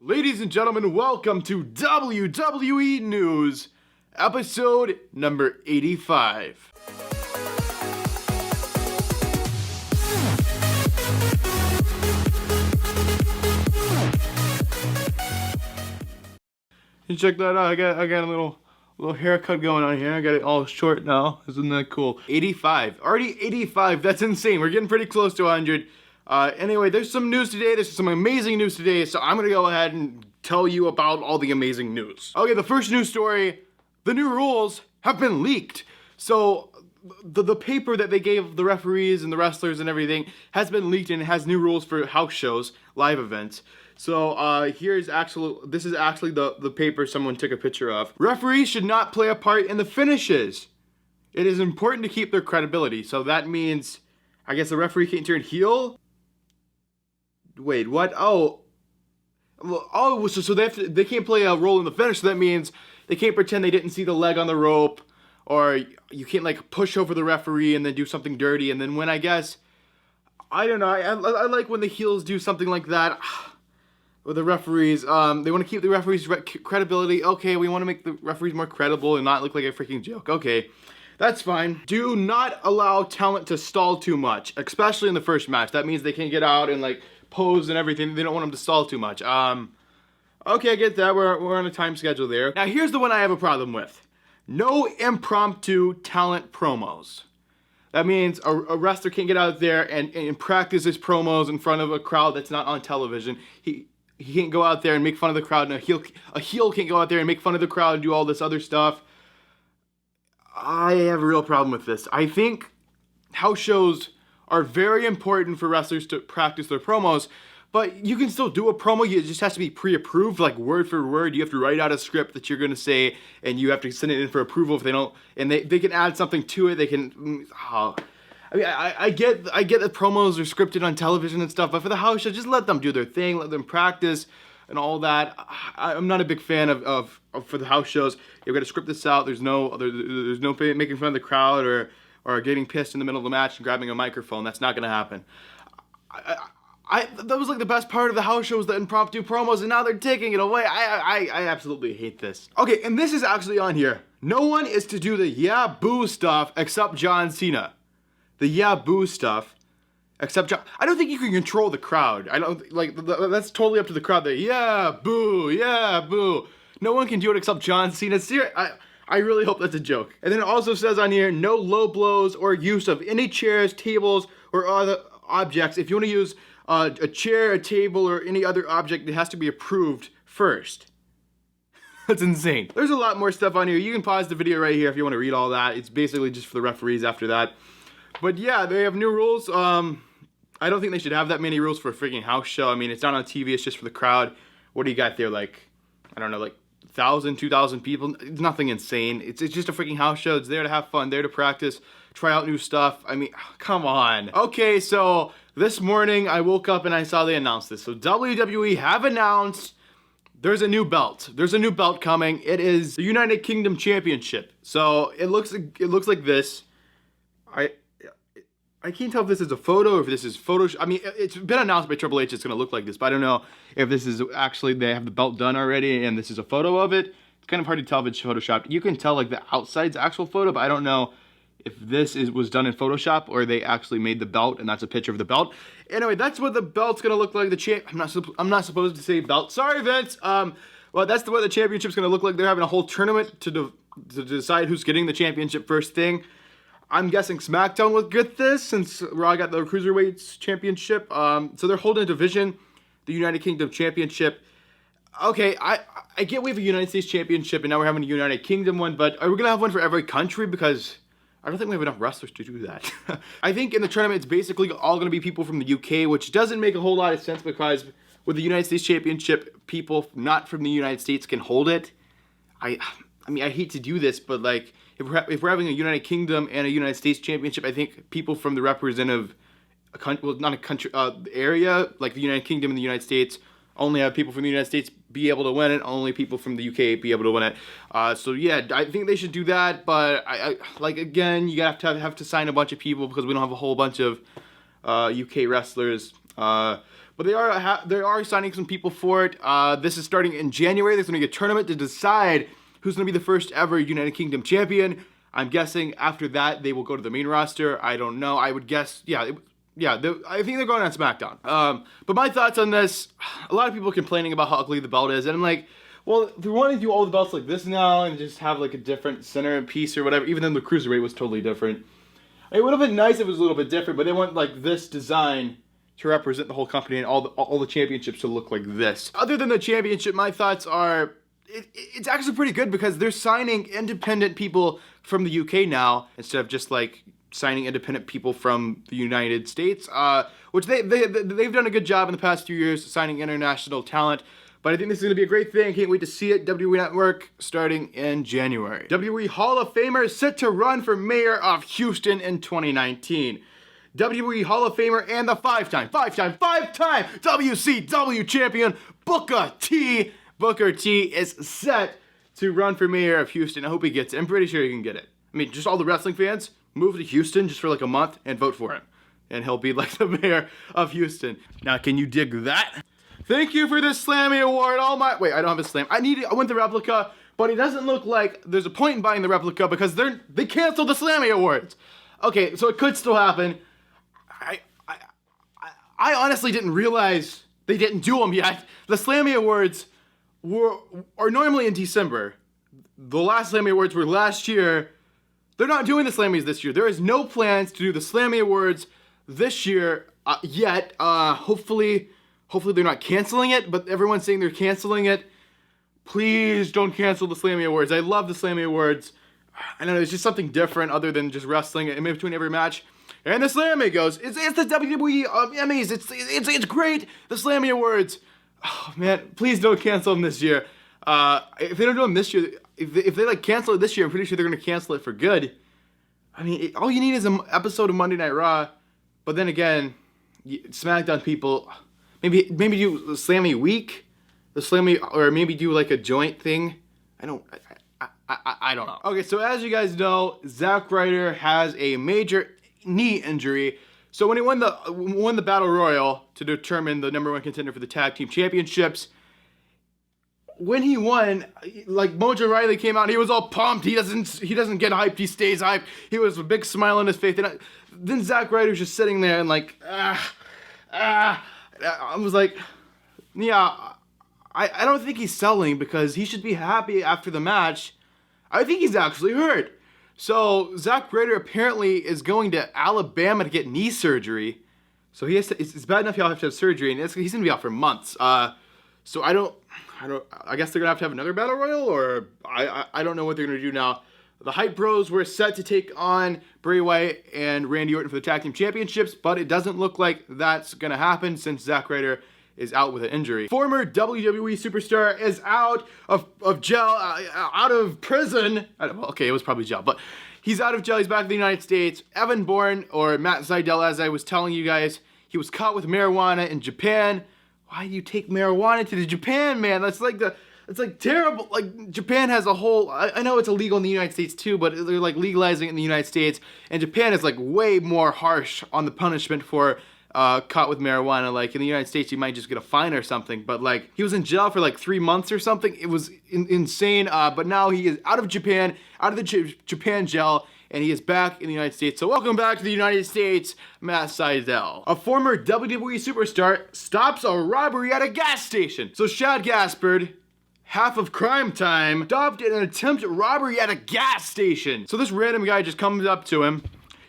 Ladies and gentlemen, welcome to WWE News, episode number 85. You check that out. I got a little haircut going on here. I got it all short now. Isn't that cool? 85. Already 85. That's insane. We're getting pretty close to 100. Anyway, there's some news today. There's some amazing news today, so I'm gonna go ahead and tell you about all the amazing news. Okay, the first news story, the new rules have been leaked. So the paper that they gave the referees and the wrestlers and everything has been leaked, and it has new rules for house shows, live events. So this is actually the paper someone took a picture of. Referees should not play a part in the finishes. It is important to keep their credibility. So that means, I guess the referee can't turn heel? Wait, what? So they can't play a role in the finish. So that means they can't pretend they didn't see the leg on the rope, or you can't like push over the referee and then do something dirty. And then when I don't know, I like when the heels do something like that. With the referees, they want to keep the referees' credibility. Okay, we want to make the referees more credible and not look like a freaking joke. Okay, that's fine. Do not allow talent to stall too much, especially in the first match. That means they can't get out and like pose and everything. They don't want them to stall too much. Okay, I get that. We're on a time schedule there. Now here's the one I have a problem with. No impromptu talent promos. That means a wrestler can't get out there and practice his promos in front of a crowd that's not on television. He can't go out there and make fun of the crowd, and a heel can't go out there and make fun of the crowd and do all this other stuff. I have a real problem with this. I think house shows are very important for wrestlers to practice their promos, but you can still do a promo. It just has to be pre-approved, like word for word. You have to write out a script that you're going to say, and you have to send it in for approval if they don't, and they can add something to it. They can, I mean, I get that promos are scripted on television and stuff, but for the house show, just let them do their thing, let them practice and all that. I'm not a big fan of for the house shows. You've got to script this out. There's no making fun of the crowd or getting pissed in the middle of the match and grabbing a microphone. That's not going to happen. That was like the best part of the house show was the impromptu promos, and now they're taking it away. I absolutely hate this. Okay, and this is actually on here. No one is to do the yeah boo stuff except John Cena. The yeah boo stuff, except John. I don't think you can control the crowd. I don't like that's totally up to the crowd. The yeah boo, yeah boo. No one can do it except John Cena. I really hope that's a joke. And then it also says on here, no low blows or use of any chairs, tables, or other objects. If you want to use a chair, a table, or any other object, it has to be approved first. That's insane. There's a lot more stuff on here. You can pause the video right here if you want to read all that. It's basically just for the referees after that. But yeah, they have new rules. I don't think they should have that many rules for a freaking house show. I mean, it's not on TV, it's just for the crowd. What do you got there? Like, I don't know, like 1,000, 2,000 people? It's nothing insane. It's just a freaking house show. It's there to have fun, there to practice, try out new stuff. I mean, come on. Okay, so this morning I woke up and I saw they announced this. So WWE have announced there's a new belt. There's a new belt coming. It is the United Kingdom Championship. So it looks like this. I can't tell if this is a photo or if this is Photoshop. I mean, it's been announced by Triple H it's going to look like this, but I don't know if this is actually, they have the belt done already and this is a photo of it. It's kind of hard to tell if it's Photoshopped. You can tell like the outside's actual photo, but I don't know if this was done in Photoshop or they actually made the belt and that's a picture of the belt. Anyway, that's what the belt's going to look like. I'm not supposed to say belt. Sorry, Vince. Well, that's what the championship's going to look like. They're having a whole tournament to decide who's getting the championship first thing. I'm guessing SmackDown will get this since Raw got the Cruiserweights Championship. So they're holding a division, the United Kingdom Championship. Okay, I get we have a United States Championship and now we're having a United Kingdom one, but are we going to have one for every country? Because I don't think we have enough wrestlers to do that. I think in the tournament it's basically all going to be people from the UK, which doesn't make a whole lot of sense because with the United States Championship, people not from the United States can hold it. I mean, I hate to do this, but like, if we're having a United Kingdom and a United States Championship, I think people from the representative, area, like the United Kingdom and the United States, only have people from the United States be able to win it, only people from the UK be able to win it. So yeah, I think they should do that, but I like, again, you have to sign a bunch of people because we don't have a whole bunch of UK wrestlers. But they are signing some people for it. This is starting in January. There's going to be a tournament to decide who's going to be the first ever United Kingdom champion. I'm guessing after that they will go to the main roster. I don't know. I would guess, I think they're going on SmackDown. But my thoughts on this, a lot of people are complaining about how ugly the belt is, and I'm like, well, if we want to do all the belts like this now and just have like a different center piece or whatever, even then the Cruiserweight was totally different. It would have been nice if it was a little bit different, but they want like this design to represent the whole company and all the championships to look like this. Other than the championship, my thoughts are, it's actually pretty good because they're signing independent people from the UK now instead of just like signing independent people from the United States, which they've done a good job in the past few years signing international talent. But I think this is going to be a great thing. Can't wait to see it. WWE Network starting in January. WWE Hall of Famer set to run for mayor of Houston in 2019. WWE Hall of Famer and the five-time WCW champion Booker T. Booker T is set to run for mayor of Houston. I hope he gets it. I'm pretty sure he can get it. I mean, just all the wrestling fans move to Houston just for like a month and vote for him. And he'll be like the mayor of Houston. Now, can you dig that? Thank you for this Slammy Award. Wait, I don't have a Slam. I want the replica, but it doesn't look like there's a point in buying the replica because they canceled the Slammy Awards. Okay, so it could still happen. I honestly didn't realize they didn't do them yet. The Slammy Awards are normally in December. The last Slammy Awards were last year. They're not doing the Slammys this year. There is no plans to do the Slammy Awards this year yet. Hopefully they're not canceling it, but everyone's saying they're canceling it. Please don't cancel the Slammy Awards. I love the Slammy Awards. I don't know, it's just something different other than just wrestling in between every match. And the Slammy goes, it's the WWE Emmys. It's great. The Slammy Awards. Oh man, please don't cancel them this year. If they don't do them this year, if they like cancel it this year, I'm pretty sure they're gonna cancel it for good. I mean, all you need is an episode of Monday Night Raw. But then again, SmackDown people, maybe do Slammy Week, or maybe do like a joint thing. I don't know. Okay, so as you guys know, Zack Ryder has a major knee injury. So when he won the Battle Royal to determine the #1 contender for the Tag Team Championships, when he won, like Mojo Rawley came out, he was all pumped. He doesn't get hyped. He stays hyped. He was with a big smile on his face. And then Zack Ryder's just sitting there and like, I was like, yeah, I don't think he's selling because he should be happy after the match. I think he's actually hurt. So Zack Ryder apparently is going to Alabama to get knee surgery. So he has to, it's bad enough he'll have to have surgery, and he's gonna be out for months. So I guess they're gonna have to have another Battle Royal, or I don't know what they're gonna do now. The Hype Bros were set to take on Bray Wyatt and Randy Orton for the Tag Team Championships, but it doesn't look like that's gonna happen since Zack Ryder is out with an injury. Former WWE superstar is out of jail, out of prison. Okay, it was probably jail, but he's out of jail. He's back in the United States. Evan Bourne, or Matt Sydal, as I was telling you guys, he was caught with marijuana in Japan. Why do you take marijuana to Japan, man? It's like terrible. Like, Japan has a whole, I know it's illegal in the United States too, but they're like legalizing it in the United States, and Japan is like way more harsh on the punishment for caught with marijuana. Like in the United States, you might just get a fine or something, but like he was in jail for like 3 months or something. It was insane. But now he is out of Japan, out of the Japan jail, and he is back in the United States. So welcome back to the United States, Matt Sydal. A former WWE superstar stops a robbery at a gas station. So Shad Gaspard, half of Crime Time, stopped an attempted robbery at a gas station. So this random guy just comes up to him.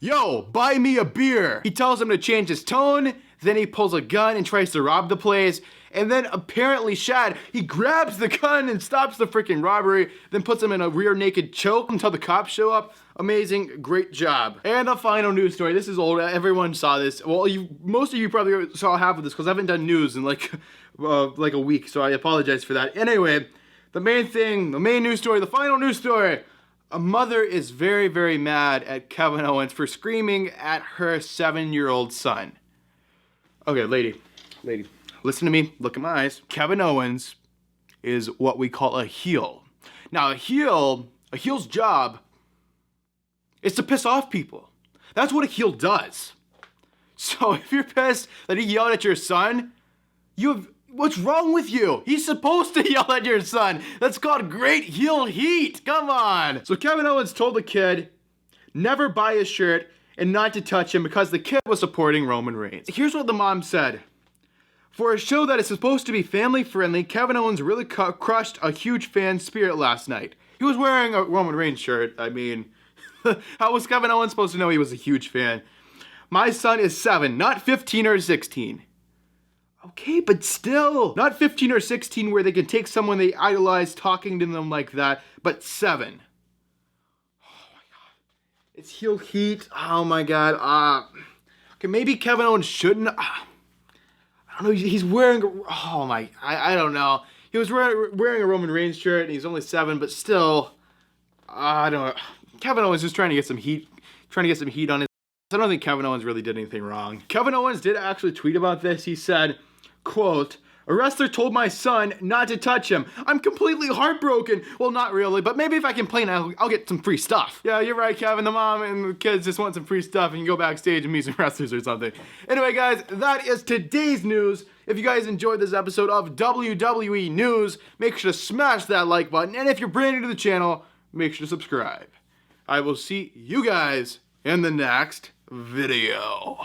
Yo, buy me a beer. He tells him to change his tone, then he pulls a gun and tries to rob the place, and then apparently Shad, he grabs the gun and stops the freaking robbery, then puts him in a rear naked choke until the cops show up. Amazing, great job. And the final news story, this is old, everyone saw this. Well, most of you probably saw half of this because I haven't done news in like a week, so I apologize for that. Anyway, the main news story, the final news story. A mother is very, very mad at Kevin Owens for screaming at her 7-year-old son. Okay, lady, listen to me, look in my eyes. Kevin Owens is what we call a heel. Now, a heel's job is to piss off people. That's what a heel does. So if you're pissed that he yelled at your son, What's wrong with you? He's supposed to yell at your son. That's called great heel heat. Come on. So Kevin Owens told the kid never buy his shirt and not to touch him because the kid was supporting Roman Reigns. Here's what the mom said. For a show that is supposed to be family friendly, Kevin Owens really crushed a huge fan spirit last night. He was wearing a Roman Reigns shirt. I mean, how was Kevin Owens supposed to know he was a huge fan? My son is 7, not 15 or 16. Okay, but still, not 15 or 16 where they can take someone they idolize talking to them like that, but 7. Oh my god. It's heel heat. Oh my god. Okay, maybe Kevin Owens shouldn't. I don't know, he's wearing, I don't know. He was wearing a Roman Reigns shirt and he's only 7, but still, I don't know. Kevin Owens is trying to get some heat on his. I don't think Kevin Owens really did anything wrong. Kevin Owens did actually tweet about this. He said, quote, a wrestler told my son not to touch him. I'm completely heartbroken. Well, not really, but maybe if I complain, I'll get some free stuff. Yeah, you're right, Kevin. The mom and the kids just want some free stuff and you can go backstage and meet some wrestlers or something. Anyway, guys, that is today's news. If you guys enjoyed this episode of WWE News, make sure to smash that like button. And if you're brand new to the channel, make sure to subscribe. I will see you guys in the next video.